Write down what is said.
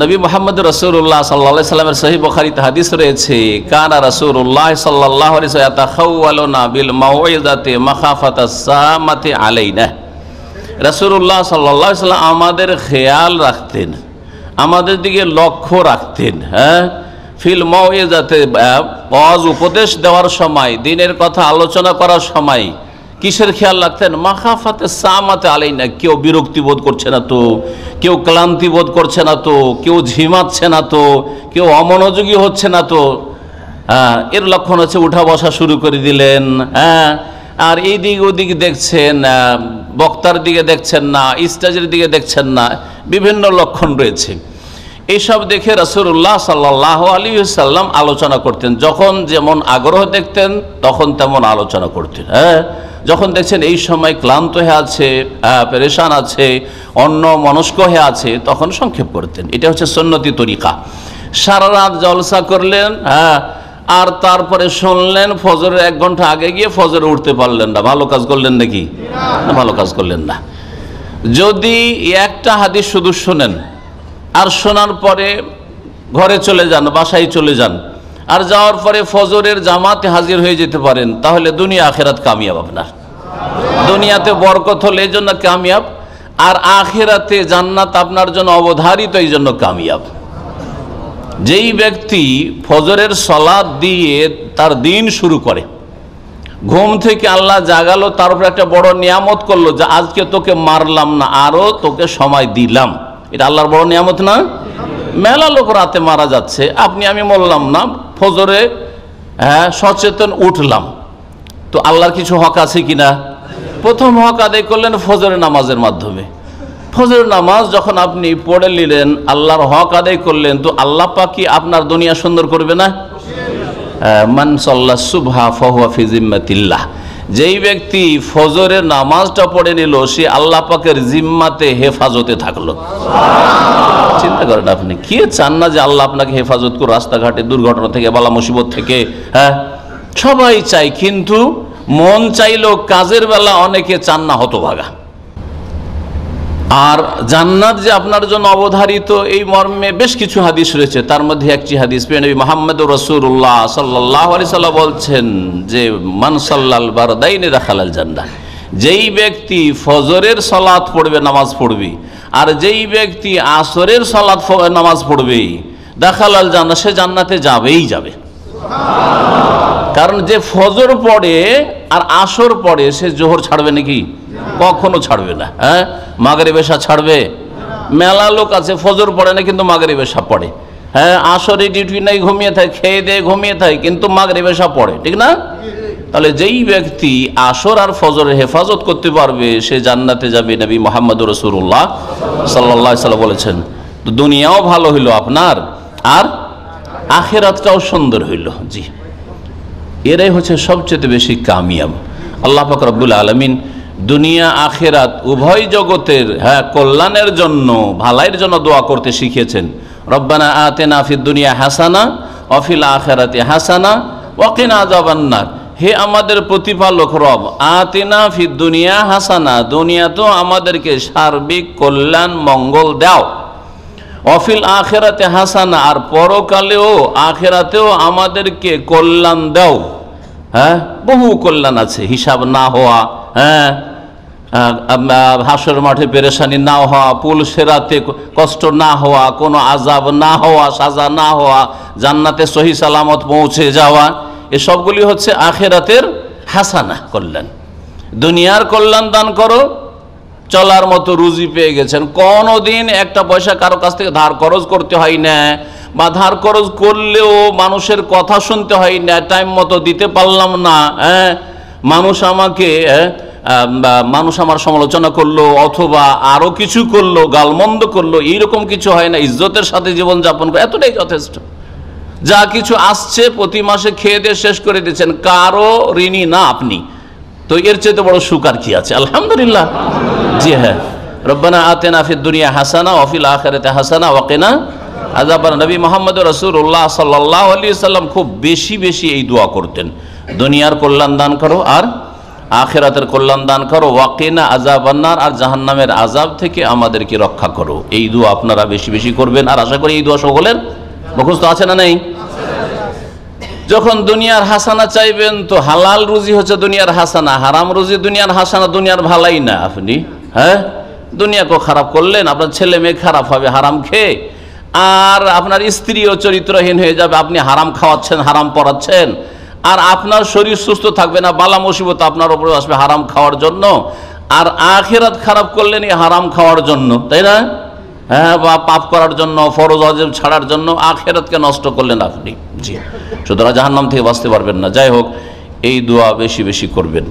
নবী মুহাম্মদ রাসূলুল্লাহ সাল্লাল্লাহু আলাইহি সাল্লামের সহিহ বুখারীতে হাদিস রয়েছে, কানা রাসূলুল্লাহ সাল্লাল্লাহু আলাইহি ওয়াসাল্লাম ইয়াতাখাওয়ালুনা বিল মাউইযাতি মাখাফাতাস সামাতি আলাইনা। রাসূলুল্লাহ সাল্লাল্লাহু আলাইহি সাল্লাম আমাদের খেয়াল রাখতেন, আমাদের দিকে লক্ষ্য রাখতেন। ফিল মাউইযাতে, ওয়াজ উপদেশ দেওয়ার সময়, দিনের কথা আলোচনা করার সময় কিসের খেয়াল রাখতেন? মাখাফাতে সামাতে আলাইনা, কেউ বিরক্তি বোধ করছে না তো, কেউ ক্লান্তি বোধ করছে না তো, কেউ ঝিমাচ্ছে না তো, কেউ অমনোযোগী হচ্ছে না তো। এর লক্ষণ হচ্ছে উঠা বসা শুরু করে দিলেন। আর এই দিক ওদিক দেখছেন, বক্তার দিকে দেখছেন না, স্টেজের দিকে দেখছেন না, বিভিন্ন লক্ষণ রয়েছে। এইসব দেখে রাসূলুল্লাহ সাল্লাল্লাহু আলাইহি ওয়াসাল্লাম আলোচনা করতেন। যখন যেমন আগ্রহ দেখতেন তখন তেমন আলোচনা করতেন। যখন দেখছেন এই সময় ক্লান্ত হয়ে আছে, পেরেশান আছে, অন্য মনস্ক হয়ে আছে, তখন সংক্ষেপ করতেন। এটা হচ্ছে সুন্নতি তরিকা। সারা রাত জলসা করলেন, আর তারপরে শুনলেন ফজরের 1 ঘন্টা আগে গিয়ে ফজরে উঠতে পারলেন না, ভালো কাজ করলেন নাকি? না, ভালো কাজ করলেন না। যদি একটা হাদিস শুধু শোনেন আর শোনার পরে ঘরে চলে যান, বাসায় চলে যান, আর যাওয়ার পরে ফজরের জামাতে হাজির হয়ে যেতে পারেন, তাহলে দুনিয়া আখেরাত কামিয়াব। আপনার দুনিয়াতে বরকত হলে এই জন্য কামিয়াব, আর আখেরাতে জান্নাত আপনার জন্য অবধারিত, এই জন্য কামিয়াব। যেই ব্যক্তি ফজরের সালাত দিয়ে তার দিন শুরু করে, ঘুম থেকে আল্লাহ জাগালো, তার উপর একটা বড় নিয়ামত করলো যে আজকে তোকে মারলাম না, আরো তোকে সময় দিলাম, এটা আল্লাহর বড় নিয়ামত না? মেলা লোক রাতে মারা যাচ্ছে, আপনি আমি মরলাম না, ফজরে সচেতন উঠলাম, তো আল্লাহর কিছু হক আছে কিনা? প্রথম হক আদায় করলেন ফজরের নামাজের মাধ্যমে। ফজরের নামাজ যখন আপনি পড়ে নিলেন, আল্লাহর হক আদায় করলেন, তো আল্লাহ পাক কি আপনার দুনিয়া সুন্দর করবে না? মান সাল্লা সুবহা ফাহুয়া ফি জিম্মাতিল্লাহ, যেই ব্যক্তি ফজরের নামাজটা পড়ে নিল, সে আল্লাহ পাকের জিম্মাতে, হেফাজতে থাকলো। চিন্তা করেন, আপনি কে চান না যে আল্লাহ আপনাকে হেফাজত করুন রাস্তাঘাটে, দুর্ঘটনা থেকে, বালা মুসিবত থেকে? সবাই চাই, কিন্তু মন চাইলেও কাজের বেলা অনেকে চান না, হতভাগা। আর জান্নাত যে আপনার জন্য অবধারিত, এই মর্মে বেশ কিছু হাদিস রয়েছে। তার মধ্যে একটি হাদিস নবী মুহাম্মদ রাসূলুল্লাহ সাল্লাল্লাহু আলাইহি সাল্লাম বলছেন যে মান সাল্লাল বারদাইনি দাখালাল জান্নাহ, যেই ব্যক্তি ফজরের সালাত পড়বে, নামাজ পড়বে, আর যেই ব্যক্তি আসরের সালাত নামাজ পড়বে, দাখালাল জান্নাহ, সে জান্নাতে যাবেই যাবে। কারণ যে ফজর পড়ে আর আসর পড়ে, সে জোহর ছাড়বে নাকি? কখনো ছাড়বে না। মাগরিব এশা ছাড়বে? মেলা লোক আছে ফজর পড়ে না কিন্তু মাগরিব এশা পড়ে। আসরে ডিউটি নাই, ঘুমিয়ে থাকে, খেয়ে দিয়ে ঘুমিয়ে থাকে, কিন্তু মাগরিব এশা পড়ে, ঠিক না? তাহলে যেই ব্যক্তি আসর আর ফজরের হেফাজত করতে পারবে, সে জান্নাতে যাবে। নবী মুহাম্মদ রাসূলুল্লাহ সাল্লাল্লাহু আলাইহি সাল্লাম বলেছেন। তো দুনিয়াও ভালো হইল আপনার, আর আখিরাতটাও সুন্দর হইল। জি, এরাই হচ্ছে সবচেয়ে বেশি কামিয়াব। আল্লাহ পাক রব্বুল আলামিন দুনিয়া আখিরাত উভয় জগতের কল্যাণের জন্য, ভালাইয়ের জন্য দোয়া করতে শিখিয়েছেন। রব্বানা আতিনা ফিদ দুনিয়া হাসানা ওয়া ফিল আখিরাতি হাসানা ওয়া কিনা আযাবান্নার। হে আমাদের প্রতিপালক রব, আতিনা ফিদ দুনিয়া হাসানা, দুনিয়াতেও আমাদেরকে সার্বিক কল্যাণ মঙ্গল দাও, অফিল আখেরাতে হাসানা, আর পরকালেও আখেরাতেও আমাদেরকে কল্যাণ দাও। বহু কল্যাণ আছে, হিসাব না হওয়া, হাসর মাঠে পেরেশানি না হওয়া, পুল সেরাতে কষ্ট না হওয়া, কোনো আযাব না হওয়া, সাজা না হওয়া, জান্নাতে সহি সালামত পৌঁছে যাওয়া, এসবগুলি হচ্ছে আখেরাতের হাসানা, কল্যাণ। দুনিয়ার কল্যাণ দান করো, চলার মতো রুজি পেয়ে গেছেন, কোনোদিন একটা পয়সা কারো কাছ থেকে ধার খরচ করতে হয় না, বা ধার খরচ করলেও মানুষের কথা শুনতে হয় না, টাইম মতো দিতে পারলাম না, মানুষ আমার সমালোচনা করলো, অথবা আরো কিছু করলো, গালমন্দ করলো, এইরকম কিছু হয় না। ইজ্জতের সাথে জীবনযাপন করে, এতটাই যথেষ্ট। যা কিছু আসছে প্রতি মাসে খেয়ে দিয়ে শেষ করে দিচ্ছেন, কারো ঋণী না আপনি, তো এর চেয়ে বড় সুখ আর কি আছে? আলহামদুলিল্লাহ। জি হ্যাঁ, রব্বানা আতিনা ফিদ দুনিয়া হাসানা ওয়া ফিল আখিরাতি হাসানা ওয়া কিনা আযাবান। নবী মুহাম্মদ রাসূলুল্লাহ সাল্লাল্লাহু আলাইহি সাল্লাম খুব বেশি বেশি এই দোয়া করতেন, দুনিয়ার কল্যাণ দান করো আর আখিরাতের কল্যাণ দান করো, ওয়াকিনা আযাবান্নার, আর জাহান্নামের আযাব থেকে আমাদেরকে রক্ষা করো। এই দোয়া আপনারা বেশি বেশি করবেন। আর আশা করি এই দোয়া সকলের মুখস্থ আছে না নেই? যখন দুনিয়ার হাসানা চাইবেন তো হালাল রুজি হচ্ছে দুনিয়ার হাসানা, হারাম রুজি দুনিয়ার হাসানা, দুনিয়ার ভালাই না। আপনি দুনিয়াকে খারাপ করলেন, আপনার ছেলে মেয়ে খারাপ হবে হারাম খেয়ে, আর আপনার স্ত্রীও চরিত্রহীন হয়ে যাবে, আপনি হারাম খাওয়াচ্ছেন, হারাম পড়াচ্ছেন, আর আপনার শরীর সুস্থ থাকবে না, বালা মুসিবত আপনার উপরে আসবে হারাম খাওয়ার জন্য। আর আখিরাত খারাপ করলেন এই হারাম খাওয়ার জন্য, তাই না? বা পাপ করার জন্য, ফরজ ওয়াজিব ছাড়ার জন্য আখিরাতকে নষ্ট করলেন আপনি। জি, সুতরাং জাহান্নাম থেকে বাঁচতে পারবেন না। যাই হোক, এই দোয়া বেশি বেশি করবেন।